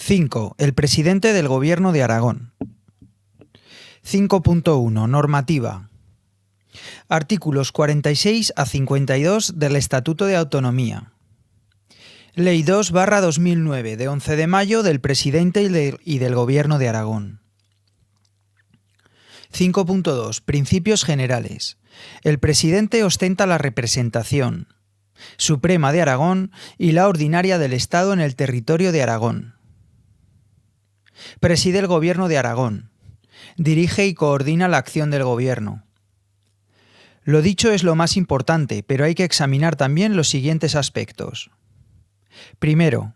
5. El presidente del Gobierno de Aragón. 5.1. Normativa. Artículos 46 a 52 del Estatuto de Autonomía. Ley 2/2009 de 11 de mayo del presidente y del Gobierno de Aragón. 5.2. Principios generales. El presidente ostenta la representación suprema de Aragón y la ordinaria del Estado en el territorio de Aragón. Preside el Gobierno de Aragón. Dirige y coordina la acción del Gobierno. Lo dicho es lo más importante, pero hay que examinar también los siguientes aspectos. Primero,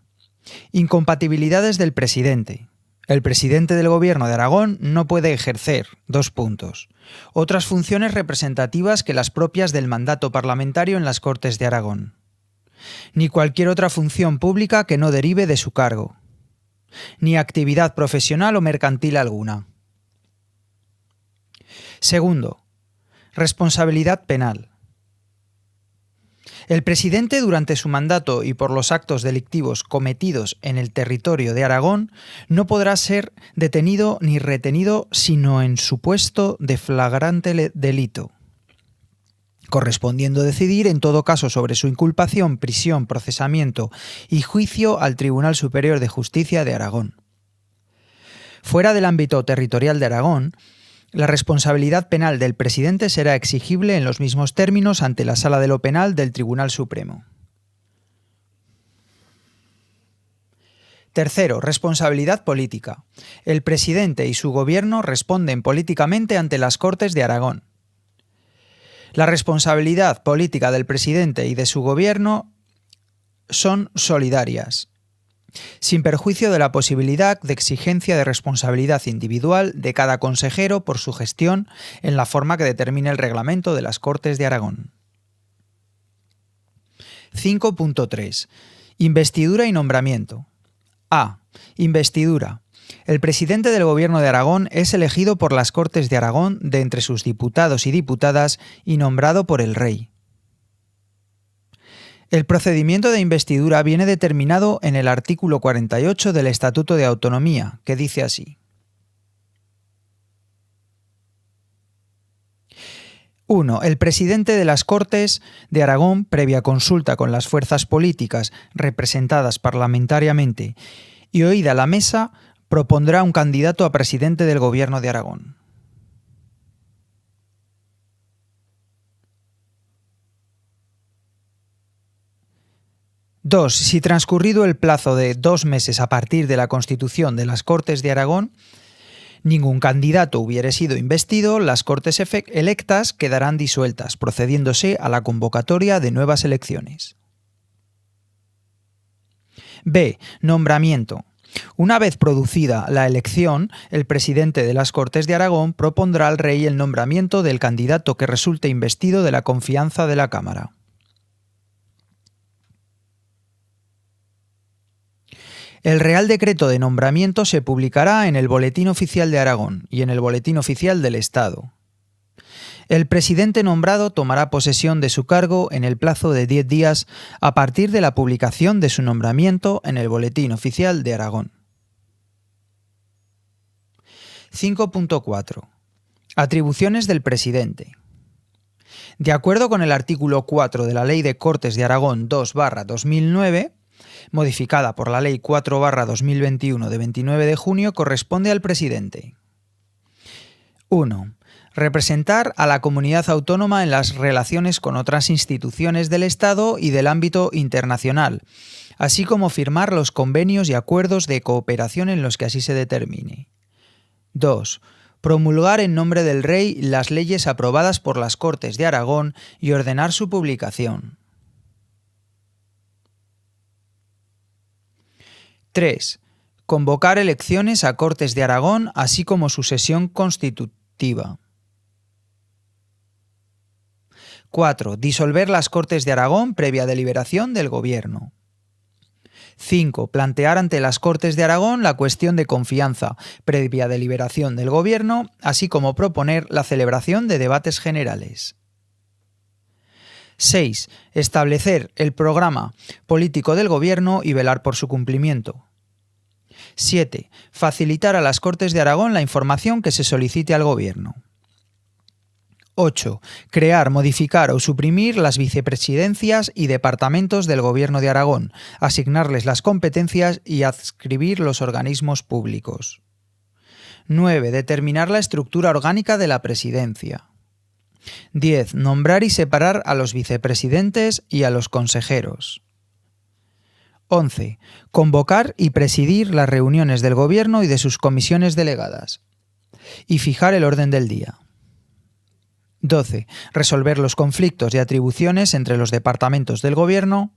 incompatibilidades del presidente. El presidente del Gobierno de Aragón no puede ejercer, otras funciones representativas que las propias del mandato parlamentario en las Cortes de Aragón, ni cualquier otra función pública que no derive de su cargo, ni actividad profesional o mercantil alguna. Segundo, responsabilidad penal. El presidente, durante su mandato y por los actos delictivos cometidos en el territorio de Aragón, no podrá ser detenido ni retenido sino en supuesto de flagrante delito, correspondiendo decidir en todo caso sobre su inculpación, prisión, procesamiento y juicio al Tribunal Superior de Justicia de Aragón. Fuera del ámbito territorial de Aragón, la responsabilidad penal del presidente será exigible en los mismos términos ante la Sala de lo Penal del Tribunal Supremo. Tercero, responsabilidad política. El presidente y su gobierno responden políticamente ante las Cortes de Aragón. La responsabilidad política del presidente y de su gobierno son solidarias, sin perjuicio de la posibilidad de exigencia de responsabilidad individual de cada consejero por su gestión en la forma que determine el reglamento de las Cortes de Aragón. 5.3. Investidura y nombramiento. A. Investidura. El presidente del Gobierno de Aragón es elegido por las Cortes de Aragón de entre sus diputados y diputadas y nombrado por el Rey. El procedimiento de investidura viene determinado en el artículo 48 del Estatuto de Autonomía, que dice así. 1. El presidente de las Cortes de Aragón, previa consulta con las fuerzas políticas representadas parlamentariamente y oída la mesa, propondrá un candidato a presidente del Gobierno de Aragón. 2. Si transcurrido el plazo de 2 meses a partir de la constitución de las Cortes de Aragón, ningún candidato hubiere sido investido, las Cortes electas quedarán disueltas, procediéndose a la convocatoria de nuevas elecciones. B. Nombramiento. Una vez producida la elección, el presidente de las Cortes de Aragón propondrá al Rey el nombramiento del candidato que resulte investido de la confianza de la Cámara. El Real Decreto de Nombramiento se publicará en el Boletín Oficial de Aragón y en el Boletín Oficial del Estado. El presidente nombrado tomará posesión de su cargo en el plazo de 10 días a partir de la publicación de su nombramiento en el Boletín Oficial de Aragón. 5.4. Atribuciones del presidente. De acuerdo con el artículo 4 de la Ley de Cortes de Aragón 2/2009, modificada por la Ley 4/2021 de 29 de junio, corresponde al presidente. 1. Representar a la comunidad autónoma en las relaciones con otras instituciones del Estado y del ámbito internacional, así como firmar los convenios y acuerdos de cooperación en los que así se determine. 2. Promulgar en nombre del Rey las leyes aprobadas por las Cortes de Aragón y ordenar su publicación. 3. Convocar elecciones a Cortes de Aragón, así como su sesión constitutiva. 4. Disolver las Cortes de Aragón previa deliberación del Gobierno. 5. Plantear ante las Cortes de Aragón la cuestión de confianza previa deliberación del Gobierno, así como proponer la celebración de debates generales. 6. Establecer el programa político del Gobierno y velar por su cumplimiento. 7. Facilitar a las Cortes de Aragón la información que se solicite al Gobierno. 8. Crear, modificar o suprimir las vicepresidencias y departamentos del Gobierno de Aragón, asignarles las competencias y adscribir los organismos públicos. 9. Determinar la estructura orgánica de la presidencia. 10. Nombrar y separar a los vicepresidentes y a los consejeros. 11. Convocar y presidir las reuniones del Gobierno y de sus comisiones delegadas. Y fijar el orden del día. 12. Resolver los conflictos de atribuciones entre los departamentos del Gobierno.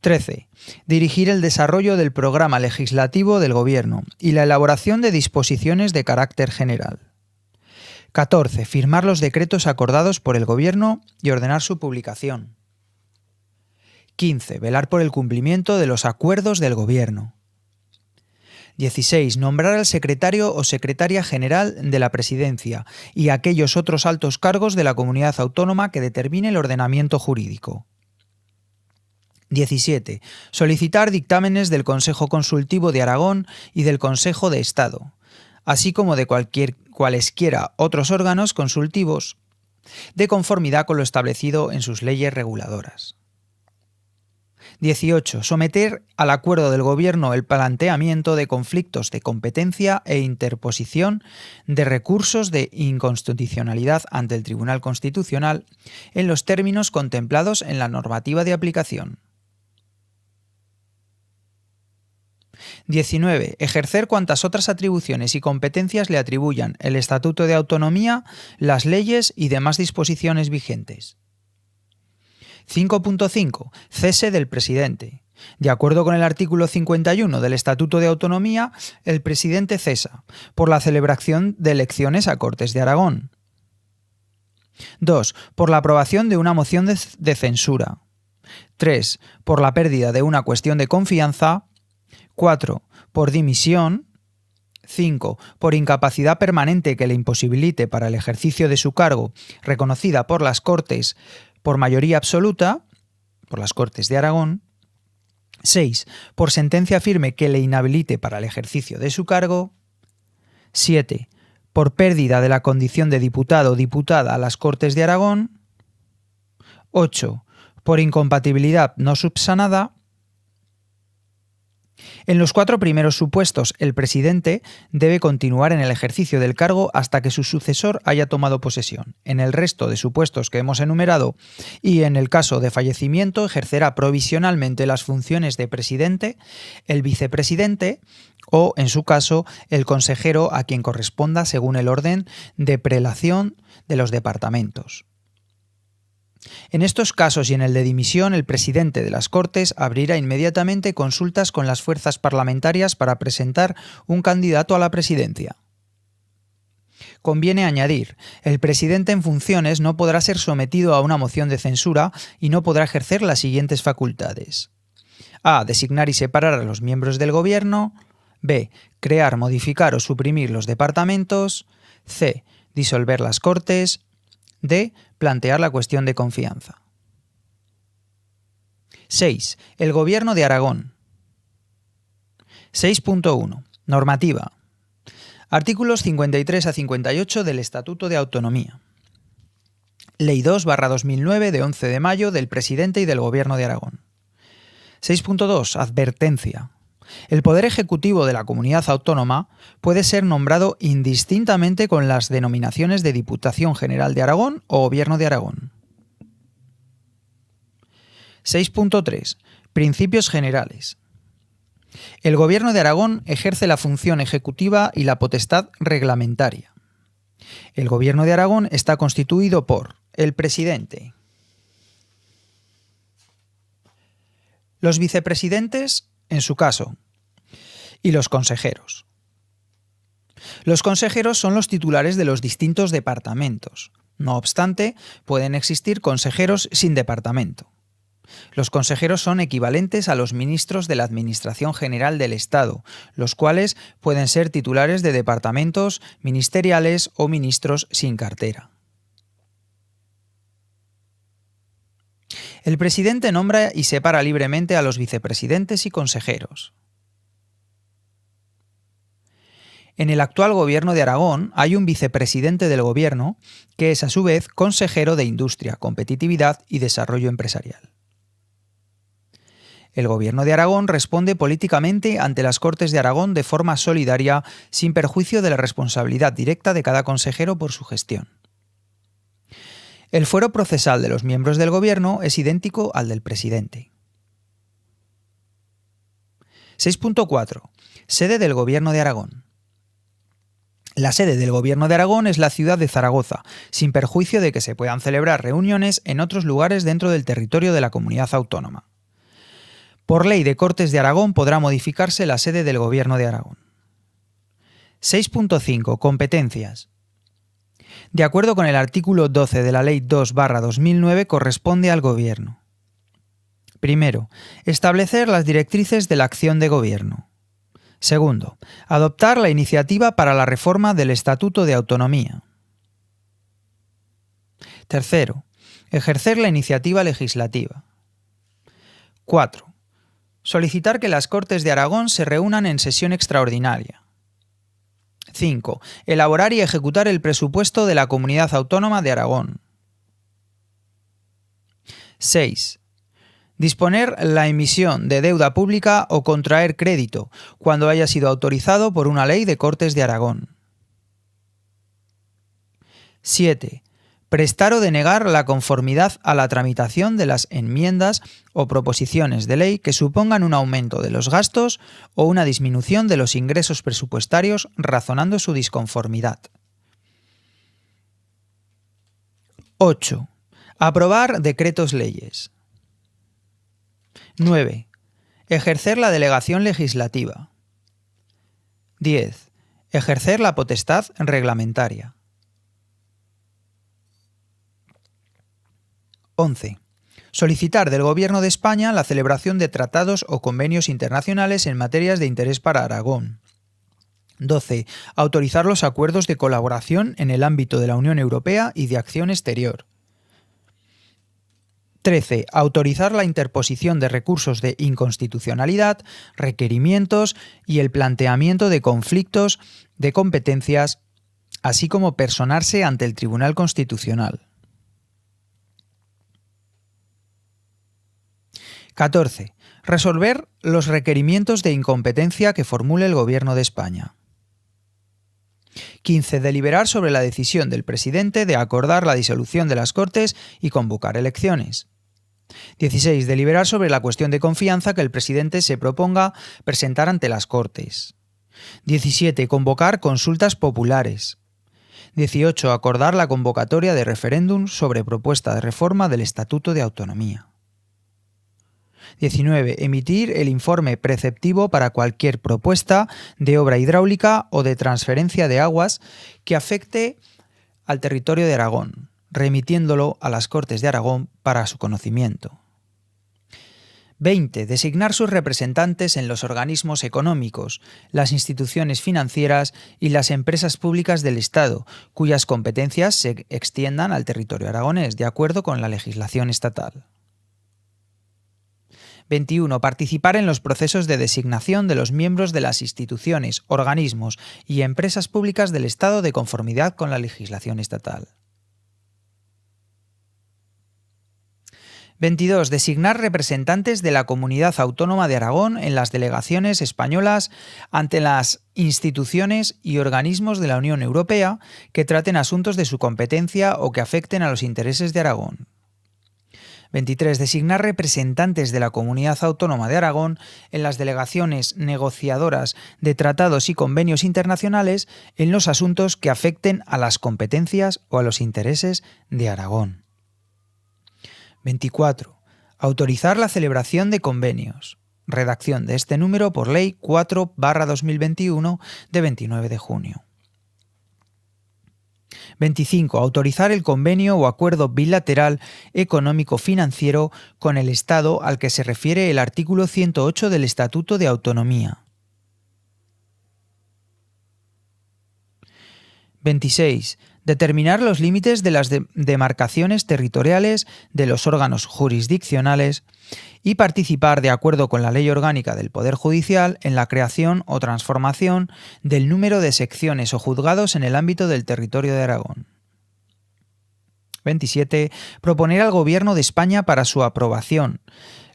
13. Dirigir el desarrollo del programa legislativo del Gobierno y la elaboración de disposiciones de carácter general. 14. Firmar los decretos acordados por el Gobierno y ordenar su publicación. 15. Velar por el cumplimiento de los acuerdos del Gobierno. 16. Nombrar al secretario o secretaria general de la Presidencia y aquellos otros altos cargos de la comunidad autónoma que determine el ordenamiento jurídico. 17. Solicitar dictámenes del Consejo Consultivo de Aragón y del Consejo de Estado, así como de cualesquiera otros órganos consultivos, de conformidad con lo establecido en sus leyes reguladoras. 18. Someter al acuerdo del Gobierno el planteamiento de conflictos de competencia e interposición de recursos de inconstitucionalidad ante el Tribunal Constitucional en los términos contemplados en la normativa de aplicación. 19. Ejercer cuantas otras atribuciones y competencias le atribuyan el Estatuto de Autonomía, las leyes y demás disposiciones vigentes. 5.5. Cese del presidente. De acuerdo con el artículo 51 del Estatuto de Autonomía, el presidente cesa por la celebración de elecciones a Cortes de Aragón. 2. Por la aprobación de una moción de censura. 3. Por la pérdida de una cuestión de confianza. 4. Por dimisión. 5. Por incapacidad permanente que le imposibilite para el ejercicio de su cargo, reconocida por las Cortes por mayoría absoluta, por las Cortes de Aragón. 6. Por sentencia firme que le inhabilite para el ejercicio de su cargo. 7. Por pérdida de la condición de diputado o diputada a las Cortes de Aragón. 8. Por incompatibilidad no subsanada. En los 4 primeros supuestos, el presidente debe continuar en el ejercicio del cargo hasta que su sucesor haya tomado posesión. En el resto de supuestos que hemos enumerado y en el caso de fallecimiento, ejercerá provisionalmente las funciones de presidente, el vicepresidente o, en su caso, el consejero a quien corresponda según el orden de prelación de los departamentos. En estos casos y en el de dimisión, el presidente de las Cortes abrirá inmediatamente consultas con las fuerzas parlamentarias para presentar un candidato a la presidencia. Conviene añadir, el presidente en funciones no podrá ser sometido a una moción de censura y no podrá ejercer las siguientes facultades. A. Designar y separar a los miembros del Gobierno. B. Crear, modificar o suprimir los departamentos. C. Disolver las Cortes. D. Plantear la cuestión de confianza. 6. El Gobierno de Aragón. 6.1. Normativa. Artículos 53 a 58 del Estatuto de Autonomía. Ley 2/2009 de 11 de mayo del Presidente y del Gobierno de Aragón. 6.2. Advertencia. El Poder Ejecutivo de la Comunidad Autónoma puede ser nombrado indistintamente con las denominaciones de Diputación General de Aragón o Gobierno de Aragón. 6.3. Principios generales. El Gobierno de Aragón ejerce la función ejecutiva y la potestad reglamentaria. El Gobierno de Aragón está constituido por el presidente, los vicepresidentes, en su caso, y los consejeros. Los consejeros son los titulares de los distintos departamentos. No obstante, pueden existir consejeros sin departamento. Los consejeros son equivalentes a los ministros de la Administración General del Estado, los cuales pueden ser titulares de departamentos ministeriales o ministros sin cartera. El presidente nombra y separa libremente a los vicepresidentes y consejeros. En el actual Gobierno de Aragón hay un vicepresidente del Gobierno que es a su vez consejero de Industria, Competitividad y Desarrollo Empresarial. El Gobierno de Aragón responde políticamente ante las Cortes de Aragón de forma solidaria, sin perjuicio de la responsabilidad directa de cada consejero por su gestión. El fuero procesal de los miembros del Gobierno es idéntico al del presidente. 6.4. Sede del Gobierno de Aragón. La sede del Gobierno de Aragón es la ciudad de Zaragoza, sin perjuicio de que se puedan celebrar reuniones en otros lugares dentro del territorio de la comunidad autónoma. Por ley de Cortes de Aragón podrá modificarse la sede del Gobierno de Aragón. 6.5. Competencias. De acuerdo con el artículo 12 de la Ley 2/2009, corresponde al Gobierno. Primero, establecer las directrices de la acción de Gobierno. Segundo, adoptar la iniciativa para la reforma del Estatuto de Autonomía. Tercero, ejercer la iniciativa legislativa. 4. Solicitar que las Cortes de Aragón se reúnan en sesión extraordinaria. 5. Elaborar y ejecutar el presupuesto de la Comunidad Autónoma de Aragón. 6. Disponer la emisión de deuda pública o contraer crédito, cuando haya sido autorizado por una ley de Cortes de Aragón. 7. Prestar o denegar la conformidad a la tramitación de las enmiendas o proposiciones de ley que supongan un aumento de los gastos o una disminución de los ingresos presupuestarios razonando su disconformidad. 8. Aprobar decretos leyes. 9. Ejercer la delegación legislativa. 10. Ejercer la potestad reglamentaria. 11. Solicitar del Gobierno de España la celebración de tratados o convenios internacionales en materias de interés para Aragón. 12. Autorizar los acuerdos de colaboración en el ámbito de la Unión Europea y de acción exterior. 13. Autorizar la interposición de recursos de inconstitucionalidad, requerimientos y el planteamiento de conflictos de competencias, así como personarse ante el Tribunal Constitucional. 14. Resolver los requerimientos de incompetencia que formule el Gobierno de España. 15. Deliberar sobre la decisión del presidente de acordar la disolución de las Cortes y convocar elecciones. 16. Deliberar sobre la cuestión de confianza que el presidente se proponga presentar ante las Cortes. 17. Convocar consultas populares. 18. Acordar la convocatoria de referéndum sobre propuesta de reforma del Estatuto de Autonomía. 19. Emitir el informe preceptivo para cualquier propuesta de obra hidráulica o de transferencia de aguas que afecte al territorio de Aragón, remitiéndolo a las Cortes de Aragón para su conocimiento. 20. Designar sus representantes en los organismos económicos, las instituciones financieras y las empresas públicas del Estado, cuyas competencias se extiendan al territorio aragonés, de acuerdo con la legislación estatal. 21. Participar en los procesos de designación de los miembros de las instituciones, organismos y empresas públicas del Estado de conformidad con la legislación estatal. 22. Designar representantes de la Comunidad Autónoma de Aragón en las delegaciones españolas ante las instituciones y organismos de la Unión Europea que traten asuntos de su competencia o que afecten a los intereses de Aragón. 23. Designar representantes de la Comunidad Autónoma de Aragón en las delegaciones negociadoras de tratados y convenios internacionales en los asuntos que afecten a las competencias o a los intereses de Aragón. 24. Autorizar la celebración de convenios. Redacción de este número por Ley 4/2021 de 29 de junio. 25. Autorizar el convenio o acuerdo bilateral económico-financiero con el Estado al que se refiere el artículo 108 del Estatuto de Autonomía. 26. Determinar los límites de las demarcaciones territoriales de los órganos jurisdiccionales y participar, de acuerdo con la Ley Orgánica del Poder Judicial, en la creación o transformación del número de secciones o juzgados en el ámbito del territorio de Aragón. 27. Proponer al Gobierno de España para su aprobación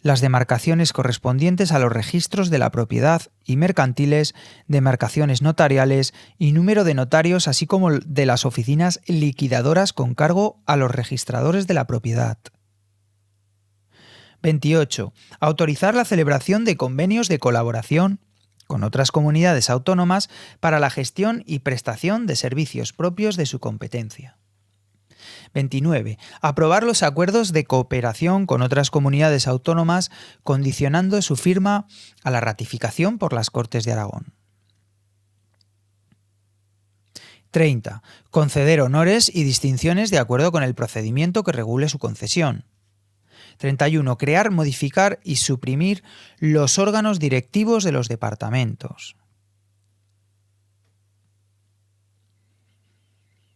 las demarcaciones correspondientes a los registros de la propiedad y mercantiles, demarcaciones notariales y número de notarios, así como de las oficinas liquidadoras con cargo a los registradores de la propiedad. 28. Autorizar la celebración de convenios de colaboración con otras comunidades autónomas para la gestión y prestación de servicios propios de su competencia. 29. Aprobar los acuerdos de cooperación con otras comunidades autónomas, condicionando su firma a la ratificación por las Cortes de Aragón. 30. Conceder honores y distinciones de acuerdo con el procedimiento que regule su concesión. 31. Crear, modificar y suprimir los órganos directivos de los departamentos.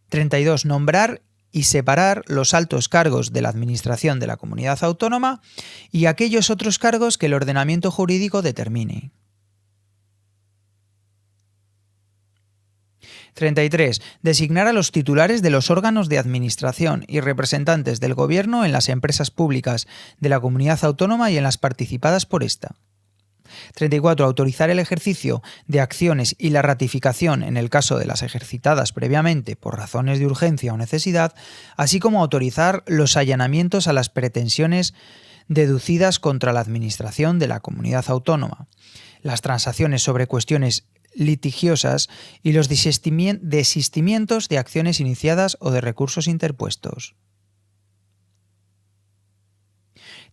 32. Nombrar y separar los altos cargos de la Administración de la Comunidad Autónoma y aquellos otros cargos que el ordenamiento jurídico determine. 33. Designar a los titulares de los órganos de administración y representantes del Gobierno en las empresas públicas de la Comunidad Autónoma y en las participadas por esta. 34. Autorizar el ejercicio de acciones y la ratificación en el caso de las ejercitadas previamente por razones de urgencia o necesidad, así como autorizar los allanamientos a las pretensiones deducidas contra la Administración de la Comunidad Autónoma, las transacciones sobre cuestiones litigiosas y los desistimientos de acciones iniciadas o de recursos interpuestos.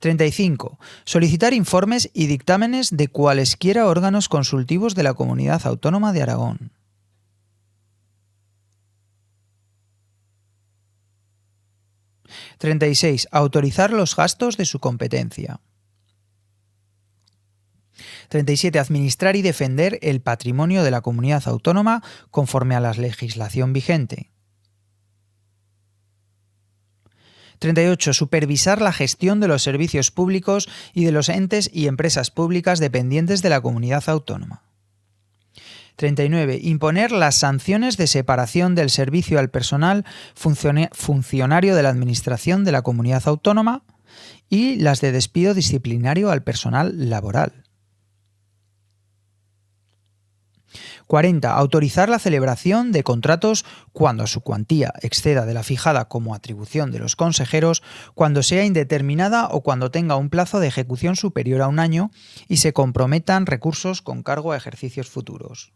35. Solicitar informes y dictámenes de cualesquiera órganos consultivos de la Comunidad Autónoma de Aragón. 36. Autorizar los gastos de su competencia. 37. Administrar y defender el patrimonio de la Comunidad Autónoma conforme a la legislación vigente. 38. Supervisar la gestión de los servicios públicos y de los entes y empresas públicas dependientes de la Comunidad Autónoma. 39. Imponer las sanciones de separación del servicio al personal funcionario de la Administración de la Comunidad Autónoma y las de despido disciplinario al personal laboral. 40. Autorizar la celebración de contratos cuando su cuantía exceda de la fijada como atribución de los consejeros, cuando sea indeterminada o cuando tenga un plazo de ejecución superior a un año y se comprometan recursos con cargo a ejercicios futuros.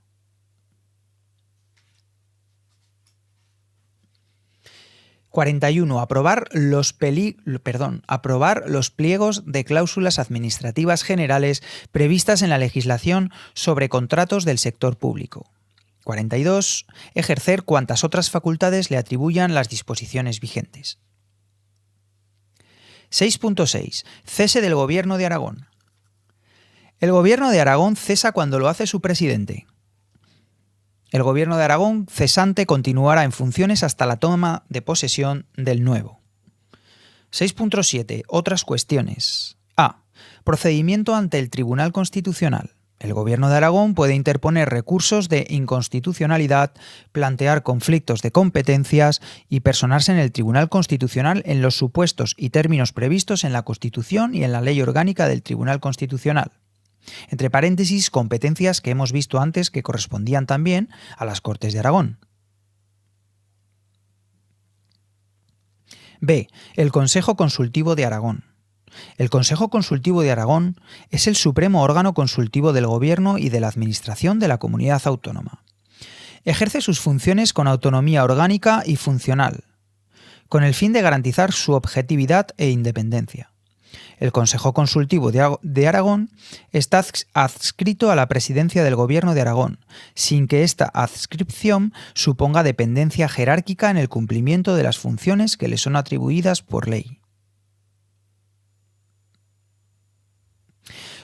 41. Aprobar los pliegos de cláusulas administrativas generales previstas en la legislación sobre contratos del sector público. 42. Ejercer cuantas otras facultades le atribuyan las disposiciones vigentes. 6.6. Cese del Gobierno de Aragón. El Gobierno de Aragón cesa cuando lo hace su presidente. El Gobierno de Aragón cesante continuará en funciones hasta la toma de posesión del nuevo. 6.7. Otras cuestiones. A. Procedimiento ante el Tribunal Constitucional. El Gobierno de Aragón puede interponer recursos de inconstitucionalidad, plantear conflictos de competencias y personarse en el Tribunal Constitucional en los supuestos y términos previstos en la Constitución y en la Ley Orgánica del Tribunal Constitucional. Entre paréntesis, competencias que hemos visto antes que correspondían también a las Cortes de Aragón. B. El Consejo Consultivo de Aragón. El Consejo Consultivo de Aragón es el supremo órgano consultivo del Gobierno y de la Administración de la Comunidad Autónoma. Ejerce sus funciones con autonomía orgánica y funcional, con el fin de garantizar su objetividad e independencia. El Consejo Consultivo de Aragón está adscrito a la Presidencia del Gobierno de Aragón, sin que esta adscripción suponga dependencia jerárquica en el cumplimiento de las funciones que le son atribuidas por ley.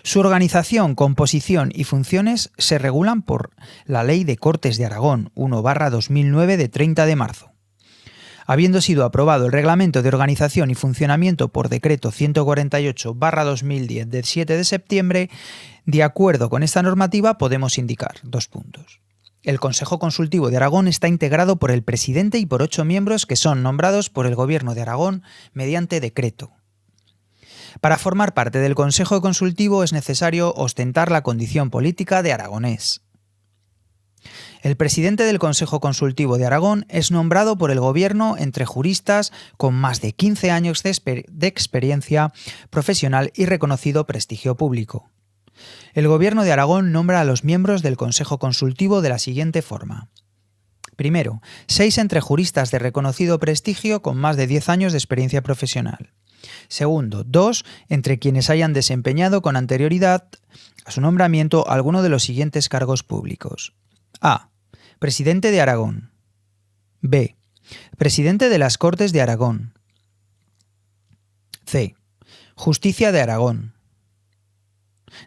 Su organización, composición y funciones se regulan por la Ley de Cortes de Aragón 1/2009 de 30 de marzo. Habiendo sido aprobado el Reglamento de Organización y Funcionamiento por Decreto 148/2010 del 7 de septiembre, de acuerdo con esta normativa podemos indicar 2 puntos. El Consejo Consultivo de Aragón está integrado por el presidente y por 8 miembros que son nombrados por el Gobierno de Aragón mediante decreto. Para formar parte del Consejo Consultivo es necesario ostentar la condición política de aragonés. El presidente del Consejo Consultivo de Aragón es nombrado por el Gobierno entre juristas con más de 15 años de experiencia profesional y reconocido prestigio público. El Gobierno de Aragón nombra a los miembros del Consejo Consultivo de la siguiente forma. Primero, 6 entre juristas de reconocido prestigio con más de 10 años de experiencia profesional. Segundo, 2 entre quienes hayan desempeñado con anterioridad a su nombramiento alguno de los siguientes cargos públicos. A. Presidente de Aragón. B. Presidente de las Cortes de Aragón. C. Justicia de Aragón.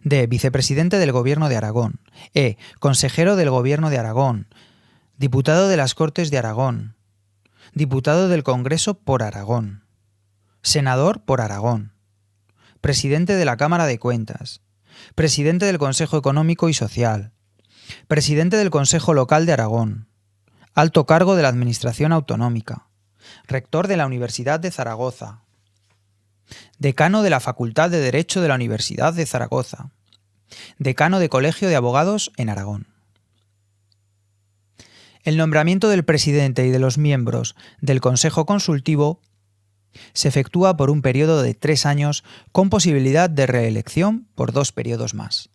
D. Vicepresidente del Gobierno de Aragón. E. Consejero del Gobierno de Aragón. Diputado de las Cortes de Aragón. Diputado del Congreso por Aragón. Senador por Aragón. Presidente de la Cámara de Cuentas. Presidente del Consejo Económico y Social. Presidente del Consejo Local de Aragón. Alto cargo de la Administración Autonómica. Rector de la Universidad de Zaragoza. Decano de la Facultad de Derecho de la Universidad de Zaragoza. Decano de Colegio de Abogados en Aragón. El nombramiento del presidente y de los miembros del Consejo Consultivo se efectúa por un periodo de 3 años con posibilidad de reelección por 2 periodos más.